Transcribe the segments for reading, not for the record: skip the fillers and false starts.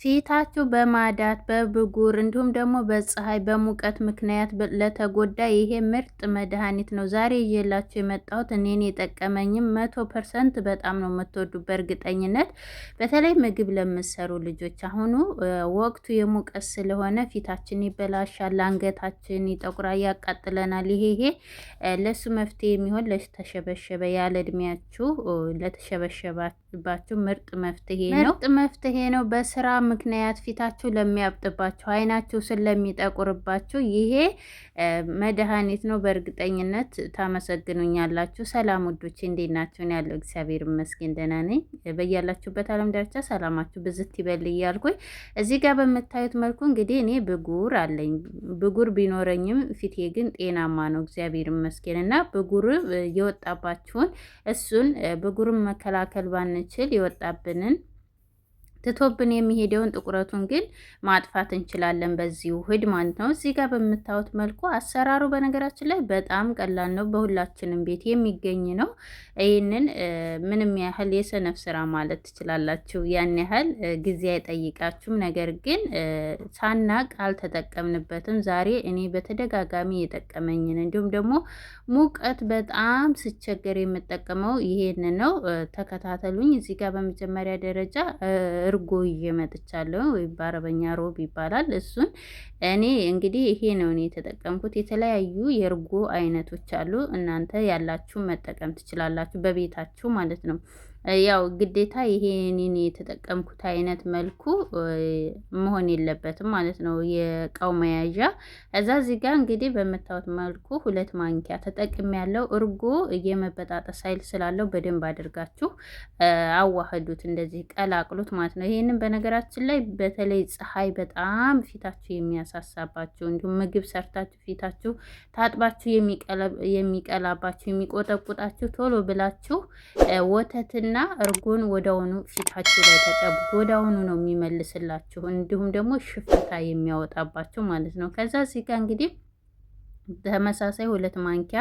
ፊታችሁ በማዳት በብጉር እንዲሁም ደግሞ በፀሐይ በሙቀት ምክንያት ለተጎዳ ይሄ ምርጥ መድኃኒት ነው ዛሬ ይዤላችሁ የመጣሁት። እኔን የጠቀመኝም 100% በጣም ነው የምትወዱ በእርግጠኝነት። በተለይ ምግብ ለምትሰሩ ልጆች አሁኑ ወቅቱ የሙቀት ስለሆነ ፊታችን ይበላሻል፣ አንገታችን ይጠቁራል፣ ያቃጥለናል። ይሄ ለሱ መፍትሄ የሚሆን ለተሸበሸበ ያለ እድሜያችሁ ለተሸበሸባችሁ ምርጥ መፍትሄ ነው። በስራ ምክንያት ፊታችሁ ለሚያብጥባችሁ አይናችሁ ስለሚጠቁርባችሁ ይሄ መድኃኒት ነው። በእርግጠኝነት ታመሰግኑኛላችሁ። ሰላም ውዶቼ እንዴት ናችሁ? ያለው እግዚአብሔር ይመስገን ደህና ነኝ። በያላችሁበት ዓለም ዳርቻ ሰላማችሁ ብዝት ይበል እያልኩኝ እዚህ ጋር በምታዩት መልኩ እንግዲህ እኔ ብጉር አለኝ። ብጉር ቢኖረኝም ፊቴ ግን ጤናማ ነው እግዚአብሔር ይመስገን። እና ብጉር የወጣባችሁን እሱን ብጉርን መከላከል ባንችል የወጣብንን ትቶብን የሚሄደውን ጥቁረቱን ግን ማጥፋት እንችላለን በዚህ ውህድ ማለት ነው። እዚህ ጋር በምታዩት መልኩ አሰራሩ በነገራችን ላይ በጣም ቀላል ነው። በሁላችንም ቤት የሚገኝ ነው። ይህንን ምንም ያህል የሰነፍ ስራ ማለት ትችላላችሁ። ያን ያህል ጊዜ አይጠይቃችሁም። ነገር ግን ሳናቅ አልተጠቀምንበትም። ዛሬ እኔ በተደጋጋሚ የጠቀመኝን እንዲሁም ደግሞ ሙቀት በጣም ስቸገር የምጠቀመው ይሄን ነው። ተከታተሉኝ። እዚህ ጋር በመጀመሪያ ደረጃ እርጎ ይዤ መጥቻለሁ። ወይ በአረበኛ ሮብ ይባላል። እሱን እኔ እንግዲህ ይሄ ነው እኔ የተጠቀምኩት። የተለያዩ የእርጎ አይነቶች አሉ። እናንተ ያላችሁ መጠቀም ትችላላችሁ በቤታችሁ ማለት ነው። ያው ግዴታ ይሄንን የተጠቀምኩት አይነት መልኩ መሆን የለበትም ማለት ነው። የእቃው መያዣ እዚህ ጋር እንግዲህ በምታዩት መልኩ 2 ማንኪያ ተጠቅሜያለሁ። እርጎ የመበጣጠስ ኃይል ስላለው በደንብ አድርጋችሁ አዋህዱት፣ እንደዚህ ቀላቅሉት ማለት ነው። ይሄንን በነገራችን ላይ በተለይ ፀሐይ በጣም ፊታችሁ የሚያሳሳባችሁ እንዲሁም ምግብ ሰርታችሁ ፊታችሁ ታጥባችሁ የሚቀላባችሁ የሚቆጠቁጣችሁ ቶሎ ብላችሁ ወተትና እርጎን ወዳውኑ ፊታችሁ ላይ ተቀቡት። ወዳውኑ ነው የሚመልስላችሁ፣ እንዲሁም ደግሞ ሽፍታ የሚያወጣባችሁ ማለት ነው። ከዛ እዚህ ጋር እንግዲህ ተመሳሳይ 2 ማንኪያ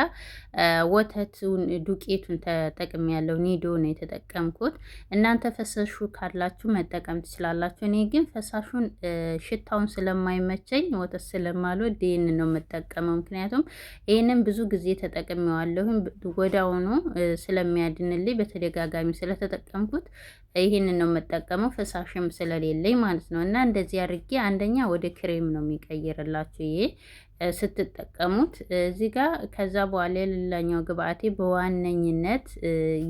ወተቱን ዱቄቱን ተጠቅም ያለው ኒዶ ነው የተጠቀምኩት። እናንተ ፈሳሹ ካላችሁ መጠቀም ትችላላችሁ። እኔ ግን ፈሳሹን ሽታውን ስለማይመቸኝ ወተት ስለማልወድ ይሄንን ነው የምጠቀመው። ምክንያቱም ይሄንን ብዙ ጊዜ ተጠቅሜዋለሁ ወዳውኑ ስለሚያድንልኝ በተደጋጋሚ ስለተጠቀምኩት ይሄንን ነው የምጠቀመው፣ ፈሳሽም ስለሌለኝ ማለት ነው። እና እንደዚህ አድርጌ አንደኛ ወደ ክሬም ነው የሚቀይርላችሁ ይሄ ስትጠቀሙት እዚህ ጋር። ከዛ በኋላ ሌላኛው ግብአቴ በዋነኝነት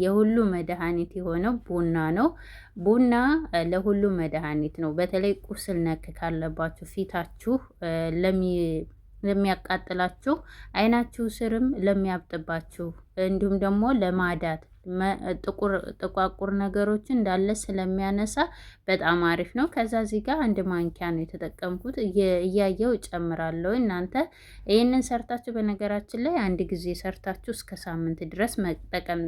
የሁሉ መድኃኒት የሆነው ቡና ነው። ቡና ለሁሉ መድኃኒት ነው። በተለይ ቁስል ነክ ካለባችሁ ፊታችሁ ለሚያቃጥላችሁ፣ አይናችሁ ስርም ለሚያብጥባችሁ እንዲሁም ደግሞ ለማዳት ጥቋቁር ነገሮችን እንዳለ ስለሚያነሳ በጣም አሪፍ ነው። ከዛ እዚህ ጋር 1 ማንኪያ ነው የተጠቀምኩት። እያየው እጨምራለሁ። እናንተ ይህንን ሰርታችሁ በነገራችን ላይ አንድ ጊዜ ሰርታችሁ እስከ ሳምንት ድረስ መጠቀም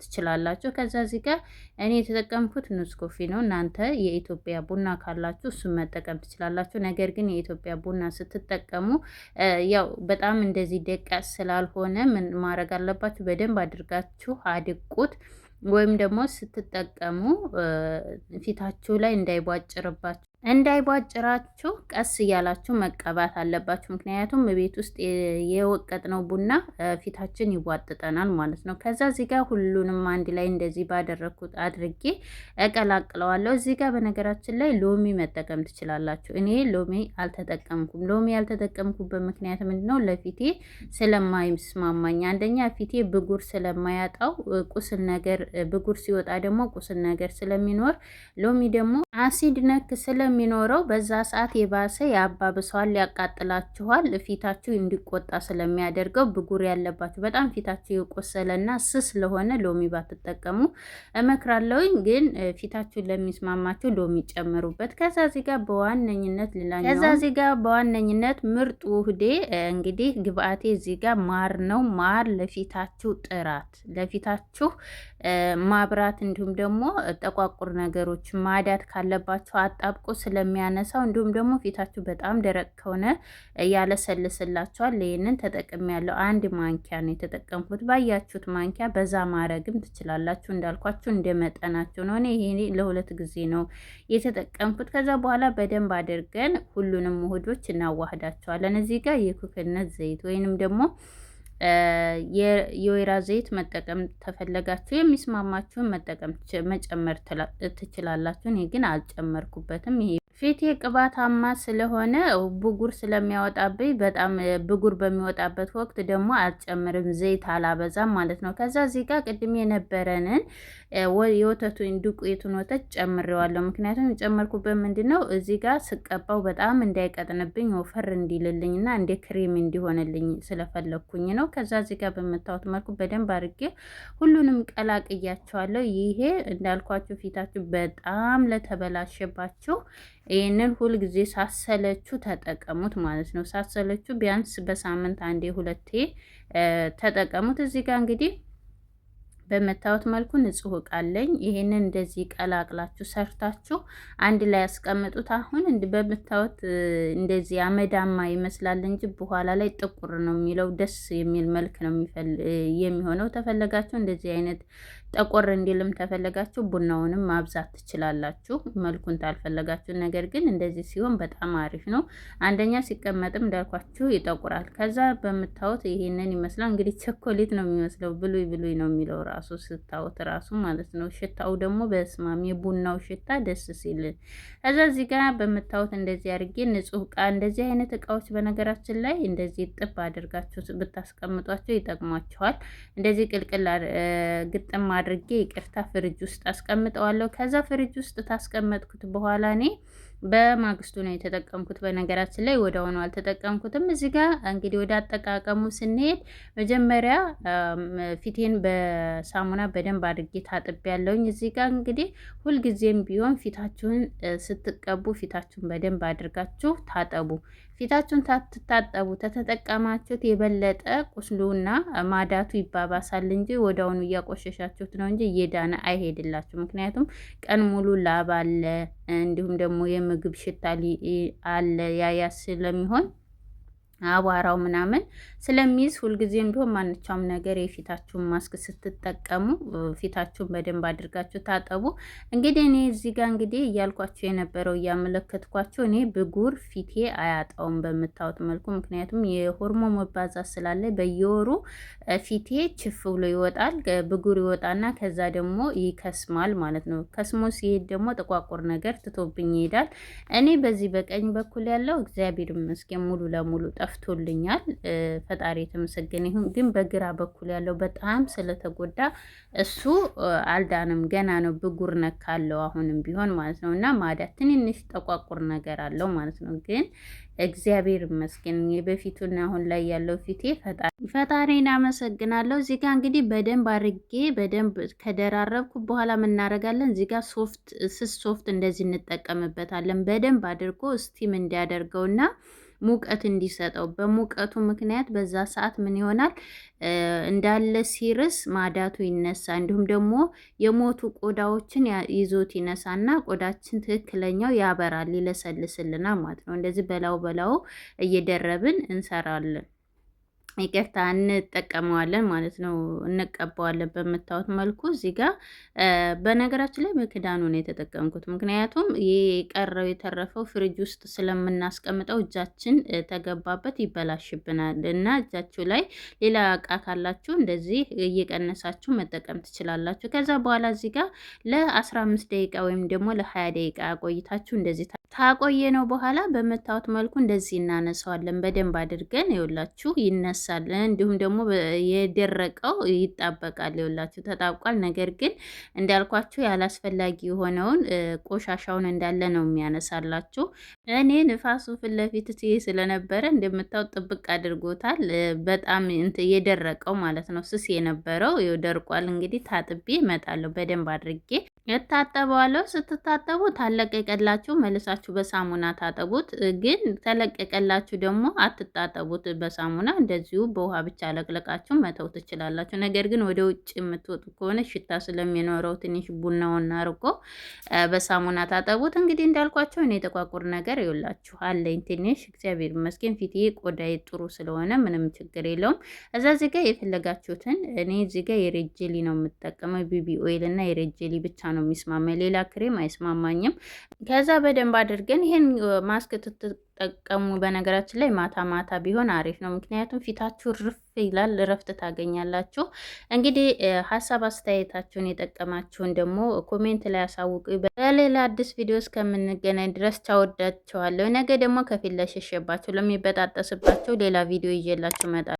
ትችላላችሁ። ከዛ እዚህ ጋር እኔ የተጠቀምኩት ኑስ ኮፊ ነው። እናንተ የኢትዮጵያ ቡና ካላችሁ እሱን መጠቀም ትችላላችሁ። ነገር ግን የኢትዮጵያ ቡና ስትጠቀሙ ያው በጣም እንደዚህ ደቃቅ ስላልሆነ ምን ማድረግ አለባችሁ? በደንብ አድርጋችሁ አድቁ ወይም ደግሞ ስትጠቀሙ ፊታችሁ ላይ እንዳይቧጭራችሁ ቀስ እያላችሁ መቀባት አለባችሁ። ምክንያቱም ቤት ውስጥ የወቀጥነው ቡና ፊታችን ይዋጥጠናል ማለት ነው። ከዛ እዚህ ጋር ሁሉንም አንድ ላይ እንደዚህ ባደረኩት አድርጌ እቀላቅለዋለሁ። እዚህ ጋር በነገራችን ላይ ሎሚ መጠቀም ትችላላችሁ። እኔ ሎሚ አልተጠቀምኩም። ሎሚ ያልተጠቀምኩበት ምክንያት ምንድነው? ለፊቴ ስለማይስማማኝ፣ አንደኛ ፊቴ ብጉር ስለማያጣው ቁስል ነገር ብጉር ሲወጣ ደግሞ ቁስል ነገር ስለሚኖር፣ ሎሚ ደግሞ አሲድ ነክ ስለሚኖረው በዛ ሰዓት የባሰ ያባብሰዋል፣ ያቃጥላችኋል። ፊታችሁ እንዲቆጣ ስለሚያደርገው ብጉር ያለባችሁ በጣም ፊታችሁ የቆሰለና ስስ ስለሆነ ሎሚ ባትጠቀሙ እመክራለሁኝ። ግን ፊታችሁ ለሚስማማችሁ ሎሚ ጨምሩበት። ከዛ እዚህ ጋር በዋነኝነት ምርጥ ውህዴ እንግዲህ ግብአቴ እዚህ ጋር ማር ነው። ማር ለፊታችሁ ጥራት፣ ለፊታችሁ ማብራት እንዲሁም ደግሞ ጠቋቁር ነገሮች ማዳት ካለባችሁ አጣብቆ ስለሚያነሳው እንዲሁም ደግሞ ፊታችሁ በጣም ደረቅ ከሆነ ያለሰልስላችኋል። ይህንን ተጠቅሜያለሁ። አንድ ማንኪያ ነው የተጠቀምኩት። ባያችሁት ማንኪያ በዛ ማረግም ትችላላችሁ። እንዳልኳችሁ እንደ መጠናቸው ነው። እኔ ይሄ ለሁለት ጊዜ ነው የተጠቀምኩት። ከዛ በኋላ በደንብ አድርገን ሁሉንም ውህዶች እናዋህዳቸዋለን። እዚህ ጋር የኩክነት ዘይት ወይንም ደግሞ የወይራ ዘይት መጠቀም ተፈለጋችሁ የሚስማማችሁን መጠቀም መጨመር ትችላላችሁ። እኔ ግን አልጨመርኩበትም። ይሄ ፊቴ ቅባታማ ስለሆነ ብጉር ስለሚያወጣብኝ በጣም ብጉር በሚወጣበት ወቅት ደግሞ አልጨምርም፣ ዘይት አላበዛም ማለት ነው። ከዛ እዚህ ጋር ቅድም የነበረንን የወተቱን ዱቄቱን ወተት ጨምሬዋለሁ። ምክንያቱም የጨመርኩበት ምንድን ነው እዚህ ጋር ስቀባው በጣም እንዳይቀጥንብኝ ወፈር እንዲልልኝ እና እንደ ክሬም እንዲሆንልኝ ስለፈለግኩኝ ነው። ከዛ እዚህ ጋር በምታዩት መልኩ በደንብ አድርጌ ሁሉንም ቀላቅያቸዋለሁ። ይሄ እንዳልኳችሁ ፊታችሁ በጣም ለተበላሸባችሁ ይህንን ሁል ጊዜ ሳሰለችሁ ተጠቀሙት ማለት ነው። ሳሰለችሁ ቢያንስ በሳምንት አንዴ ሁለቴ ተጠቀሙት። እዚህ ጋር እንግዲህ በምታዩት መልኩ ንጹህ እቃ አለኝ። ይሄንን እንደዚህ ቀላቅላችሁ ሰርታችሁ አንድ ላይ ያስቀምጡት። አሁን በምታዩት እንደዚህ አመዳማ ይመስላል እንጂ በኋላ ላይ ጥቁር ነው የሚለው፣ ደስ የሚል መልክ ነው የሚሆነው። ተፈለጋችሁ እንደዚህ አይነት ጠቆር እንዲልም ተፈለጋችሁ ቡናውንም ማብዛት ትችላላችሁ፣ መልኩን ታልፈለጋችሁ። ነገር ግን እንደዚህ ሲሆን በጣም አሪፍ ነው። አንደኛ ሲቀመጥም እንዳልኳችሁ ይጠቁራል። ከዛ በምታዩት ይሄንን ይመስላል። እንግዲህ ቸኮሌት ነው የሚመስለው፣ ብሉይ ብሉይ ነው የሚለው ራሱ ስታዩት ራሱ ማለት ነው። ሽታው ደግሞ በስማም የቡናው ሽታ ደስ ሲል። ከዛ እዚህ ጋር በምታዩት እንደዚህ አድርጌ ንጹህ እቃ፣ እንደዚህ አይነት እቃዎች በነገራችን ላይ እንደዚህ ጥብ አድርጋችሁ ብታስቀምጧቸው ይጠቅሟቸዋል። እንደዚህ ቅልቅል ግጥም አድርጌ ይቅርታ ፍሪጅ ውስጥ አስቀምጠዋለሁ። ከዛ ፍሪጅ ውስጥ ታስቀመጥኩት በኋላ እኔ በማግስቱ ነው የተጠቀምኩት። በነገራችን ላይ ወደ ሆኖ አልተጠቀምኩትም። እዚህ ጋር እንግዲህ ወደ አጠቃቀሙ ስንሄድ መጀመሪያ ፊቴን በሳሙና በደንብ አድርጌ ታጥቤያለሁኝ። እዚህ ጋር እንግዲህ ሁልጊዜም ቢሆን ፊታችሁን ስትቀቡ ፊታችሁን በደንብ አድርጋችሁ ታጠቡ። ፊታችሁን ታትታጠቡ ተተጠቀማችሁት የበለጠ ቁስሉና ማዳቱ ይባባሳል እንጂ ወዲያውኑ እያቆሸሻችሁት ነው እንጂ እየዳነ አይሄድላችሁ። ምክንያቱም ቀን ሙሉ ላብ አለ፣ እንዲሁም ደግሞ የምግብ ሽታ አለ። ያያ ስለሚሆን አቧራው ምናምን ስለሚይዝ ሁልጊዜም ቢሆን ማንኛውም ነገር የፊታችሁን ማስክ ስትጠቀሙ ፊታችሁን በደንብ አድርጋችሁ ታጠቡ። እንግዲህ እኔ እዚህ ጋር እንግዲህ እያልኳችሁ የነበረው እያመለከትኳችሁ እኔ ብጉር ፊቴ አያጣውም በምታዩት መልኩ። ምክንያቱም የሆርሞን መባዛት ስላለ በየወሩ ፊቴ ችፍ ብሎ ይወጣል፣ ብጉር ይወጣና ከዛ ደግሞ ይከስማል ማለት ነው። ከስሞ ሲሄድ ደግሞ ጥቋቁር ነገር ትቶብኝ ይሄዳል። እኔ በዚህ በቀኝ በኩል ያለው እግዚአብሔር ይመስገን ሙሉ ለሙሉ ጠፍቶልኛል። ፈጣሪ የተመሰገነ ይሁን። ግን በግራ በኩል ያለው በጣም ስለተጎዳ እሱ አልዳንም፣ ገና ነው። ብጉር ነካለው አሁንም ቢሆን ማለት ነው። እና ማዳት ትንንሽ ጠቋቁር ነገር አለው ማለት ነው። ግን እግዚአብሔር ይመስገን በፊቱና አሁን ላይ ያለው ፊቴ ፈጣሪን አመሰግናለሁ። እዚህ ጋር እንግዲህ በደንብ አድርጌ በደንብ ከደራረብኩ በኋላ ምናደርጋለን? እዚህ ጋር ስስ ሶፍት እንደዚህ እንጠቀምበታለን። በደንብ አድርጎ ስቲም እንዲያደርገውና ሙቀት እንዲሰጠው። በሙቀቱ ምክንያት በዛ ሰዓት ምን ይሆናል እንዳለ ሲርስ ማዳቱ ይነሳ፣ እንዲሁም ደግሞ የሞቱ ቆዳዎችን ይዞት ይነሳና ቆዳችን ትክክለኛው ያበራል፣ ይለሰልስልናል ማለት ነው። እንደዚህ በላው እየደረብን እንሰራለን። ይቅርታ እንጠቀመዋለን ማለት ነው። እንቀባዋለን በምታዩት መልኩ። እዚህ ጋር በነገራችን ላይ በክዳኑ ነው የተጠቀምኩት። ምክንያቱም የቀረው የተረፈው ፍሪጅ ውስጥ ስለምናስቀምጠው እጃችን ተገባበት ይበላሽብናል እና እጃችሁ ላይ ሌላ እቃ ካላችሁ እንደዚህ እየቀነሳችሁ መጠቀም ትችላላችሁ። ከዛ በኋላ እዚህ ጋር ለ15 ደቂቃ ወይም ደግሞ ለ20 ደቂቃ ቆይታችሁ እንደዚህ ታቆየ ነው በኋላ በምታዩት መልኩ እንደዚህ እናነሳዋለን። በደንብ አድርገን ይኸውላችሁ ይነሳል። እንዲሁም ደግሞ የደረቀው ይጣበቃል። ይኸውላችሁ ተጣብቋል። ነገር ግን እንዳልኳችሁ ያላስፈላጊ የሆነውን ቆሻሻውን እንዳለ ነው የሚያነሳላችሁ። እኔ ንፋሱ ፊት ለፊት ስለነበረ እንደምታዩት ጥብቅ አድርጎታል። በጣም የደረቀው ማለት ነው። ስስ የነበረው ደርቋል። እንግዲህ ታጥቤ እመጣለሁ በደንብ አድርጌ እታጠበዋለሁ። ስትታጠቡ ታለቀቀላችሁ መልሳችሁ በሳሙና ታጠቡት። ግን ተለቀቀላችሁ ደግሞ አትታጠቡት በሳሙና እንደዚሁ በውሃ ብቻ ለቅለቃችሁ መተው ትችላላችሁ። ነገር ግን ወደ ውጭ የምትወጡ ከሆነ ሽታ ስለሚኖረው ትንሽ ቡናውና አርጎ በሳሙና ታጠቡት። እንግዲህ እንዳልኳቸው እኔ የጠቋቁር ነገር ይውላችሁ አለኝ ትንሽ፣ እግዚአብሔር ይመስገን ፊቴ ቆዳዬ ጥሩ ስለሆነ ምንም ችግር የለውም። እዛ እዚህ ጋር የፈለጋችሁትን እኔ እዚህ ጋር የሬጀሊ ነው የምጠቀመው ቢቢ ኦይል እና የሬጀሊ ብቻ ነው የሚስማማኝ፣ ሌላ ክሬም አይስማማኝም። ከዛ በደንብ አድርገን ይሄን ማስክ ትጠቀሙ። በነገራችን ላይ ማታ ማታ ቢሆን አሪፍ ነው፣ ምክንያቱም ፊታችሁ ርፍ ይላል፣ እረፍት ታገኛላችሁ። እንግዲህ ሀሳብ አስተያየታችሁን የጠቀማችሁን ደግሞ ኮሜንት ላይ አሳውቁ። በሌላ አዲስ ቪዲዮ እስከምንገናኝ ድረስ ቻወዳችኋለሁ። ነገ ደግሞ ከፊት ለሸሸባችሁ ለሚበጣጠስባቸው ሌላ ቪዲዮ ይዤላችሁ እመጣለሁ።